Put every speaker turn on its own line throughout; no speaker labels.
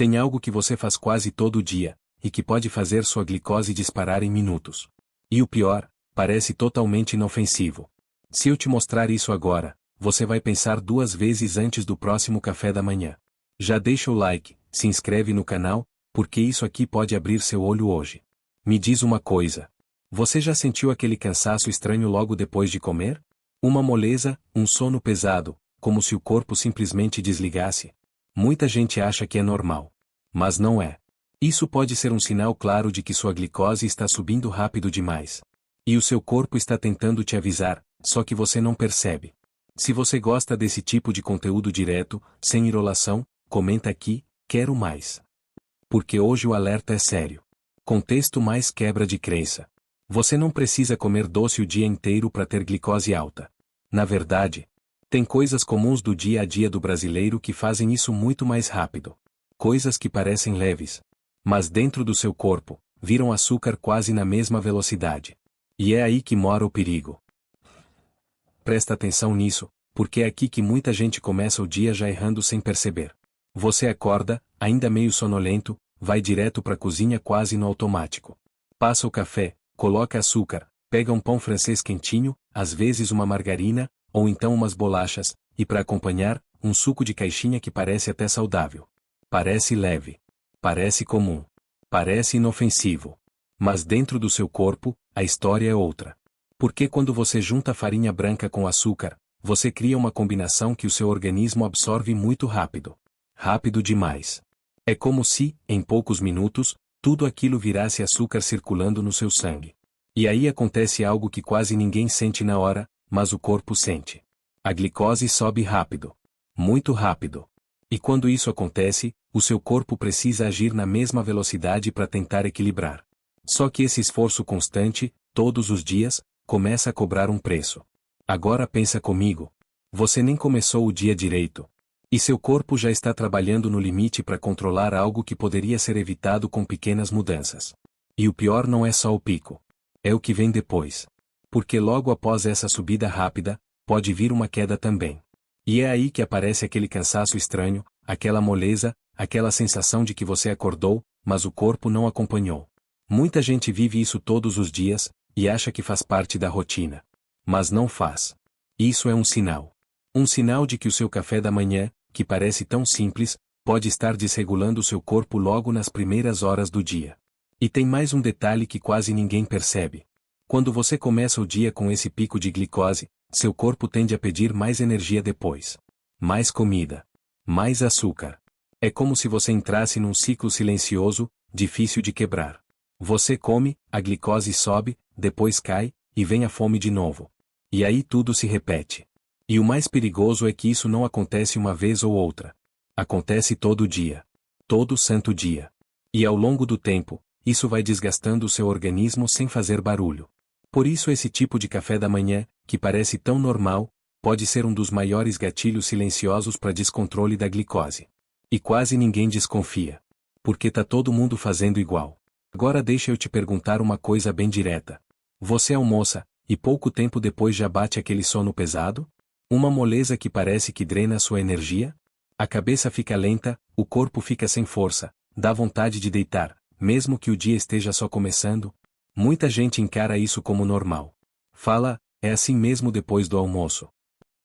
Tem algo que você faz quase todo dia, e que pode fazer sua glicose disparar em minutos. E o pior, parece totalmente inofensivo. Se eu te mostrar isso agora, você vai pensar 2 vezes antes do próximo café da manhã. Já deixa o like, se inscreve no canal, porque isso aqui pode abrir seu olho hoje. Me diz uma coisa. Você já sentiu aquele cansaço estranho logo depois de comer? Uma moleza, um sono pesado, como se o corpo simplesmente desligasse? Muita gente acha que é normal. Mas não é. Isso pode ser um sinal claro de que sua glicose está subindo rápido demais. E o seu corpo está tentando te avisar, só que você não percebe. Se você gosta desse tipo de conteúdo direto, sem enrolação, comenta aqui, quero mais. Porque hoje o alerta é sério. Contexto mais quebra de crença. Você não precisa comer doce o dia inteiro para ter glicose alta. Na verdade, tem coisas comuns do dia a dia do brasileiro que fazem isso muito mais rápido. Coisas que parecem leves, mas dentro do seu corpo, viram açúcar quase na mesma velocidade. E é aí que mora o perigo. Presta atenção nisso, porque é aqui que muita gente começa o dia já errando sem perceber. Você acorda, ainda meio sonolento, vai direto para a cozinha quase no automático. Passa o café, coloca açúcar, pega um pão francês quentinho, às vezes uma margarina, ou então umas bolachas, e para acompanhar, um suco de caixinha que parece até saudável. Parece leve. Parece comum. Parece inofensivo. Mas dentro do seu corpo, a história é outra. Porque quando você junta farinha branca com açúcar, você cria uma combinação que o seu organismo absorve muito rápido. Rápido demais. É como se, em poucos minutos, tudo aquilo virasse açúcar circulando no seu sangue. E aí acontece algo que quase ninguém sente na hora, mas o corpo sente. A glicose sobe rápido. Muito rápido. E quando isso acontece, o seu corpo precisa agir na mesma velocidade para tentar equilibrar. Só que esse esforço constante, todos os dias, começa a cobrar um preço. Agora pensa comigo. Você nem começou o dia direito. E seu corpo já está trabalhando no limite para controlar algo que poderia ser evitado com pequenas mudanças. E o pior não é só o pico. É o que vem depois. Porque logo após essa subida rápida, pode vir uma queda também. E é aí que aparece aquele cansaço estranho, aquela moleza, aquela sensação de que você acordou, mas o corpo não acompanhou. Muita gente vive isso todos os dias, e acha que faz parte da rotina. Mas não faz. Isso é um sinal. Um sinal de que o seu café da manhã, que parece tão simples, pode estar desregulando o seu corpo logo nas primeiras horas do dia. E tem mais um detalhe que quase ninguém percebe. Quando você começa o dia com esse pico de glicose, seu corpo tende a pedir mais energia depois. Mais comida. Mais açúcar. É como se você entrasse num ciclo silencioso, difícil de quebrar. Você come, a glicose sobe, depois cai, e vem a fome de novo. E aí tudo se repete. E o mais perigoso é que isso não acontece uma vez ou outra. Acontece todo dia. Todo santo dia. E ao longo do tempo, isso vai desgastando o seu organismo sem fazer barulho. Por isso esse tipo de café da manhã, que parece tão normal, pode ser um dos maiores gatilhos silenciosos para descontrole da glicose. E quase ninguém desconfia. Porque tá todo mundo fazendo igual. Agora deixa eu te perguntar uma coisa bem direta. Você almoça, e pouco tempo depois já bate aquele sono pesado? Uma moleza que parece que drena a sua energia? A cabeça fica lenta, o corpo fica sem força, dá vontade de deitar, mesmo que o dia esteja só começando? Muita gente encara isso como normal. Fala, é assim mesmo depois do almoço.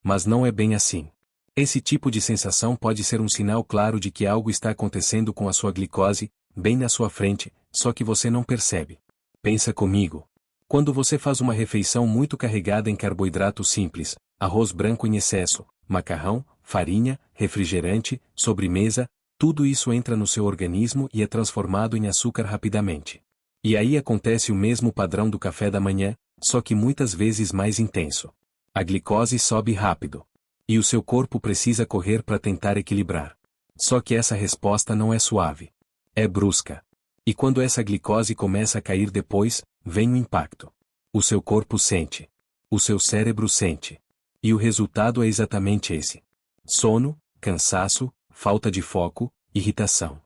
Mas não é bem assim. Esse tipo de sensação pode ser um sinal claro de que algo está acontecendo com a sua glicose, bem na sua frente, só que você não percebe. Pensa comigo. Quando você faz uma refeição muito carregada em carboidratos simples, arroz branco em excesso, macarrão, farinha, refrigerante, sobremesa, tudo isso entra no seu organismo e é transformado em açúcar rapidamente. E aí acontece o mesmo padrão do café da manhã, só que muitas vezes mais intenso. A glicose sobe rápido. E o seu corpo precisa correr para tentar equilibrar. Só que essa resposta não é suave. É brusca. E quando essa glicose começa a cair depois, vem o impacto. O seu corpo sente. O seu cérebro sente. E o resultado é exatamente esse. Sono, cansaço, falta de foco, irritação.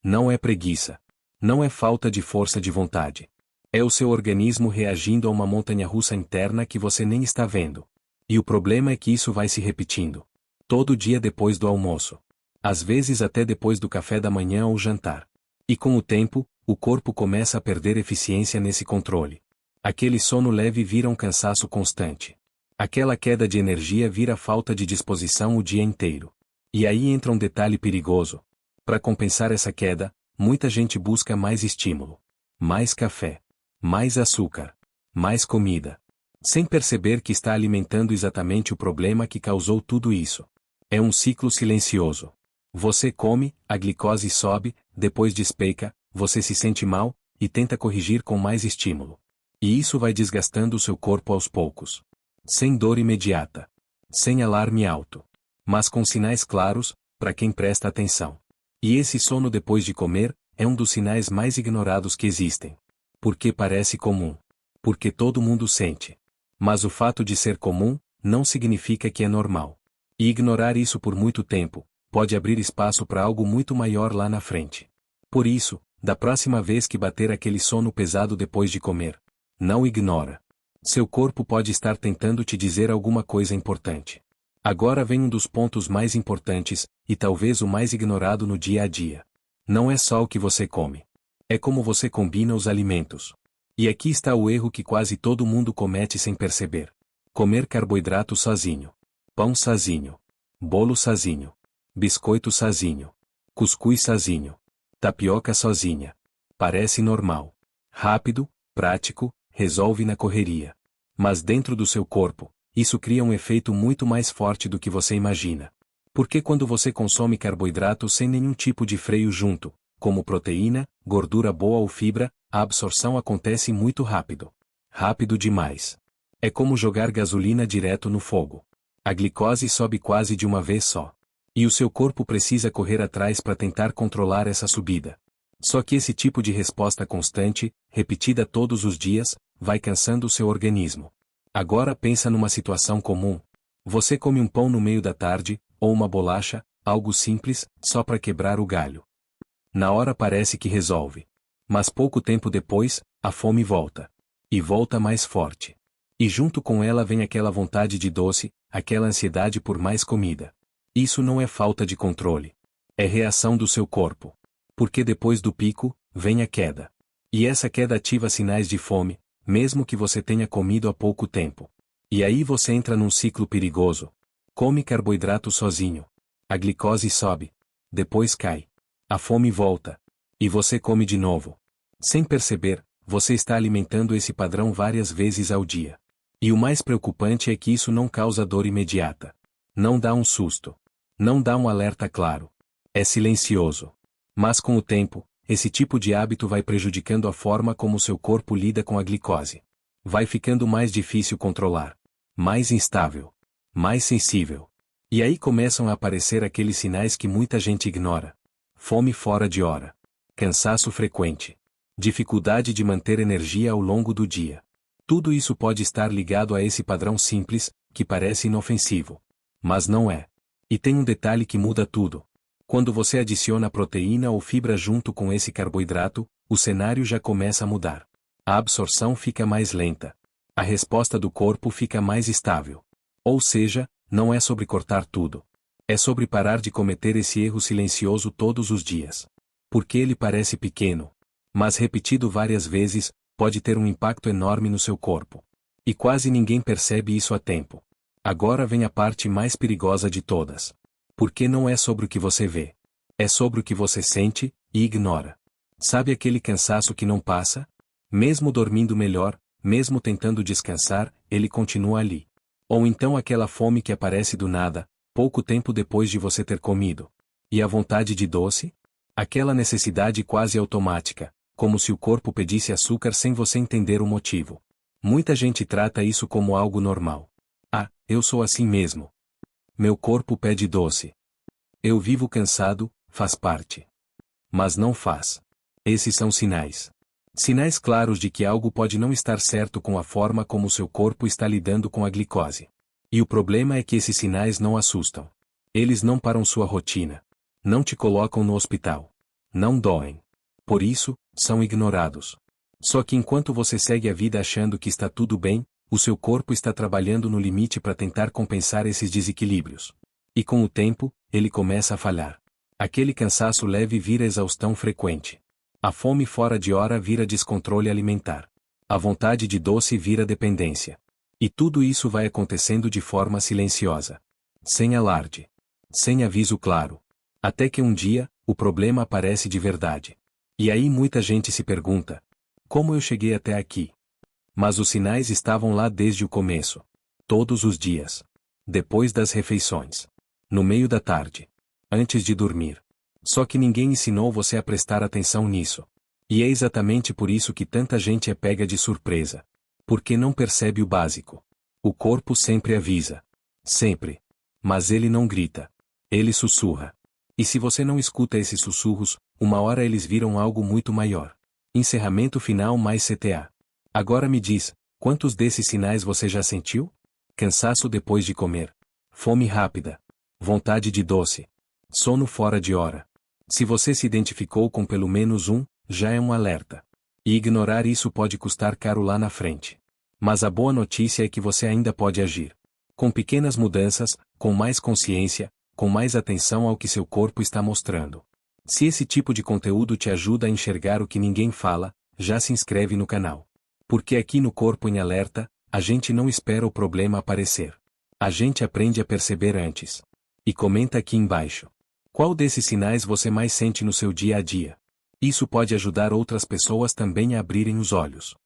Não é preguiça. Não é falta de força de vontade. É o seu organismo reagindo a uma montanha-russa interna que você nem está vendo. E o problema é que isso vai se repetindo. Todo dia depois do almoço. Às vezes até depois do café da manhã ou jantar. E com o tempo, o corpo começa a perder eficiência nesse controle. Aquele sono leve vira um cansaço constante. Aquela queda de energia vira falta de disposição o dia inteiro. E aí entra um detalhe perigoso. Para compensar essa queda, muita gente busca mais estímulo. Mais café. Mais açúcar. Mais comida. Sem perceber que está alimentando exatamente o problema que causou tudo isso. É um ciclo silencioso. Você come, a glicose sobe, depois despeca, você se sente mal, e tenta corrigir com mais estímulo. E isso vai desgastando o seu corpo aos poucos. Sem dor imediata. Sem alarme alto. Mas com sinais claros, para quem presta atenção. E esse sono depois de comer, é um dos sinais mais ignorados que existem. Porque parece comum. Porque todo mundo sente. Mas o fato de ser comum, não significa que é normal. E ignorar isso por muito tempo, pode abrir espaço para algo muito maior lá na frente. Por isso, da próxima vez que bater aquele sono pesado depois de comer, não ignora. Seu corpo pode estar tentando te dizer alguma coisa importante. Agora vem um dos pontos mais importantes, e talvez o mais ignorado no dia a dia. Não é só o que você come. É como você combina os alimentos. E aqui está o erro que quase todo mundo comete sem perceber. Comer carboidrato sozinho. Pão sozinho. Bolo sozinho. Biscoito sozinho. Cuscuz sozinho. Tapioca sozinha. Parece normal. Rápido, prático, resolve na correria. Mas dentro do seu corpo, isso cria um efeito muito mais forte do que você imagina. Porque quando você consome carboidrato sem nenhum tipo de freio junto, como proteína, gordura boa ou fibra, a absorção acontece muito rápido. Rápido demais. É como jogar gasolina direto no fogo. A glicose sobe quase de uma vez só. E o seu corpo precisa correr atrás para tentar controlar essa subida. Só que esse tipo de resposta constante, repetida todos os dias, vai cansando o seu organismo. Agora pensa numa situação comum. Você come um pão no meio da tarde, ou uma bolacha, algo simples, só para quebrar o galho. Na hora parece que resolve. Mas pouco tempo depois, a fome volta. E volta mais forte. E junto com ela vem aquela vontade de doce, aquela ansiedade por mais comida. Isso não é falta de controle. É reação do seu corpo. Porque depois do pico, vem a queda. E essa queda ativa sinais de fome, mesmo que você tenha comido há pouco tempo. E aí você entra num ciclo perigoso. Come carboidrato sozinho. A glicose sobe. Depois cai. A fome volta. E você come de novo. Sem perceber, você está alimentando esse padrão várias vezes ao dia. E o mais preocupante é que isso não causa dor imediata. Não dá um susto. Não dá um alerta claro. É silencioso. Mas com o tempo, esse tipo de hábito vai prejudicando a forma como seu corpo lida com a glicose. Vai ficando mais difícil controlar. Mais instável. Mais sensível. E aí começam a aparecer aqueles sinais que muita gente ignora. Fome fora de hora. Cansaço frequente. Dificuldade de manter energia ao longo do dia. Tudo isso pode estar ligado a esse padrão simples, que parece inofensivo. Mas não é. E tem um detalhe que muda tudo. Quando você adiciona proteína ou fibra junto com esse carboidrato, o cenário já começa a mudar. A absorção fica mais lenta. A resposta do corpo fica mais estável. Ou seja, não é sobre cortar tudo. É sobre parar de cometer esse erro silencioso todos os dias. Porque ele parece pequeno. Mas repetido várias vezes, pode ter um impacto enorme no seu corpo. E quase ninguém percebe isso a tempo. Agora vem a parte mais perigosa de todas. Porque não é sobre o que você vê. É sobre o que você sente, e ignora. Sabe aquele cansaço que não passa? Mesmo dormindo melhor, mesmo tentando descansar, ele continua ali. Ou então aquela fome que aparece do nada, pouco tempo depois de você ter comido. E a vontade de doce? Aquela necessidade quase automática, como se o corpo pedisse açúcar sem você entender o motivo. Muita gente trata isso como algo normal. Ah, eu sou assim mesmo. Meu corpo pede doce. Eu vivo cansado, faz parte. Mas não faz. Esses são sinais. Sinais claros de que algo pode não estar certo com a forma como seu corpo está lidando com a glicose. E o problema é que esses sinais não assustam. Eles não param sua rotina. Não te colocam no hospital. Não doem. Por isso, são ignorados. Só que enquanto você segue a vida achando que está tudo bem, o seu corpo está trabalhando no limite para tentar compensar esses desequilíbrios. E com o tempo, ele começa a falhar. Aquele cansaço leve vira exaustão frequente. A fome fora de hora vira descontrole alimentar. A vontade de doce vira dependência. E tudo isso vai acontecendo de forma silenciosa. Sem alarde. Sem aviso claro. Até que um dia, o problema aparece de verdade. E aí muita gente se pergunta: como eu cheguei até aqui? Mas os sinais estavam lá desde o começo. Todos os dias. Depois das refeições. No meio da tarde. Antes de dormir. Só que ninguém ensinou você a prestar atenção nisso. E é exatamente por isso que tanta gente é pega de surpresa. Porque não percebe o básico. O corpo sempre avisa. Sempre. Mas ele não grita. Ele sussurra. E se você não escuta esses sussurros, uma hora eles viram algo muito maior. Encerramento final mais CTA. Agora me diz, quantos desses sinais você já sentiu? Cansaço depois de comer. Fome rápida. Vontade de doce. Sono fora de hora. Se você se identificou com pelo menos um, já é um alerta. E ignorar isso pode custar caro lá na frente. Mas a boa notícia é que você ainda pode agir. Com pequenas mudanças, com mais consciência, com mais atenção ao que seu corpo está mostrando. Se esse tipo de conteúdo te ajuda a enxergar o que ninguém fala, já se inscreve no canal. Porque aqui no Corpo em Alerta, a gente não espera o problema aparecer. A gente aprende a perceber antes. E comenta aqui embaixo. Qual desses sinais você mais sente no seu dia a dia? Isso pode ajudar outras pessoas também a abrirem os olhos.